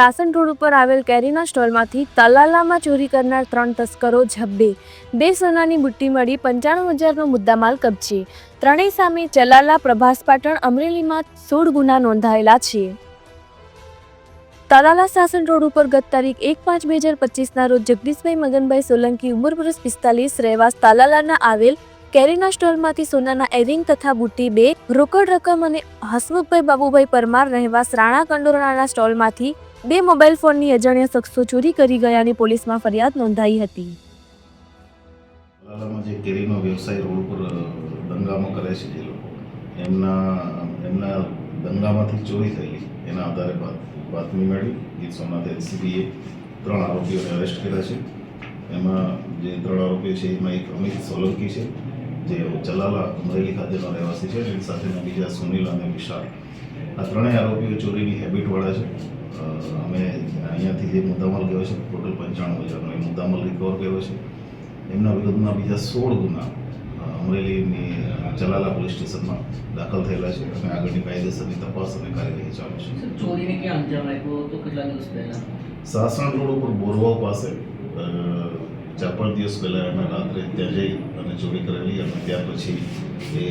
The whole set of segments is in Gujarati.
સાસણ રોડ ઉપર આવેલ કેરીના સ્ટોલમાંથી તલાલામાં ચોરી કરનાર 3 તસ્કરો ઝડપે 2 સોનાની બુટ્ટી મળી 95,000નો મુદ્દામાલ કબજે। ત્રણેય સામે ચલાલા, પ્રભાસ પાટણ, અમરેલીમાં 16 ગુના નોંધાયેલા છે। તલાલા સાસણ રોડ ઉપર ગત તારીખ 1/5/2025ના રોજ જગદીશભાઈ મગનભાઈ સોલંકી ઉંમર વર્ષ 45 રહેવાસ તલાલાના આવેલ કેરીના સ્ટોલમાંથી સોનાના એરિંગ તથા બુટ્ટી 2 રોકડ રકમ અને હસમુખભાઈ બાબુભાઈ પરમાર રહેવાસ રાણા કંડોરણાના સ્ટોલમાંથી 2 મોબાઈલ ફોનની અજાણ્યા શખ્સો ચોરી કરી ગયાની પોલીસમાં ફરિયાદ નોંધાઈ હતી। તલાલામાં જે કેરીનો વ્યવસાય રોડ ઉપર દંગામાં કરે છે જે લોકો એમના દંગામાંથી ચોરી થયેલી એના આધારે બાતમી મળી ગીર સોમનાથ એલસીબીએ 3 આરોપીઓને અરેસ્ટ કર્યા છે। એમાં જે 3 આરોપીઓ છે એમાં એક અમિત સોલંકી છે જે ચલાલા અમરેલી ખાતેનો રહેવાસી છે, એની સાથેના બીજા સુનિલ અને વિશાલ। આ 3 આરોપીઓ ચોરીની હેબિટવાળા છે। અમે અહીંયાથી જે મુદ્દામાલ ગયો છે ટોટલ 95,000નો એ મુદ્દામાલ રિકવર કર્યો છે। એમના વિરુદ્ધમાં બીજા 16 ગુના અમરેલીની ચલાલા પોલીસ સ્ટેશનમાં દાખલ થયેલા છે અને આગળની કાયદેસરની તપાસ અને કાર્યવાહી ચાલુ છે। ચોરીને ક્યાં અંજામ આપ્યો હતો? કેટલા દિવસ પહેલા સાસણ રોડ ઉપર બોરવાવ પાસે 4-5 દિવસ પહેલાં એમણે રાત્રે ત્યાં જઈ અને ચોરી કરેલી અને ત્યાર પછી એ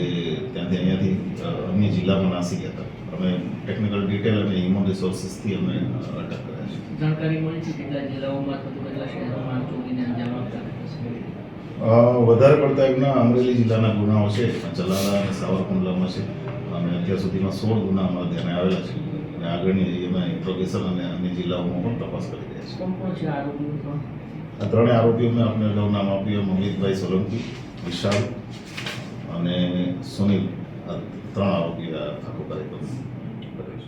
અહીંયાથી અન્ય જિલ્લામાં નાસી ગયા હતા। અમે ટેકનિકલ ડિટેલ અને હ્યુમન રિસોર્સિસથી અમે અટક કર્યા છે। જાણકારી મળી છે કેટલા જિલ્લાઓમાં અથવા કેટલા શહેરોમાં ચોરીને અંજામ આપતા? વધારે પડતા એમના અમરેલી જિલ્લાના ગુનાઓ છે, ચલાલા અને સાવરકુંડલામાં છે અને અત્યાર સુધીમાં 16 ગુના અમારા ધ્યાને આવેલા છે અને આગળની એમાં ઇન્ટ્રોગેશન અને અન્ય જિલ્લાઓમાં પણ તપાસ કરી રહ્યા છે। કોણ કોણ છે આરોપીઓ? આ 3 આરોપીઓને આપણે અગાઉ નામ આપ્યું અમિતભાઈ સોલંકી, વિશાલ અને સુનિલ, આ 3 આરોપીઓ આખો કાર્યક્રમ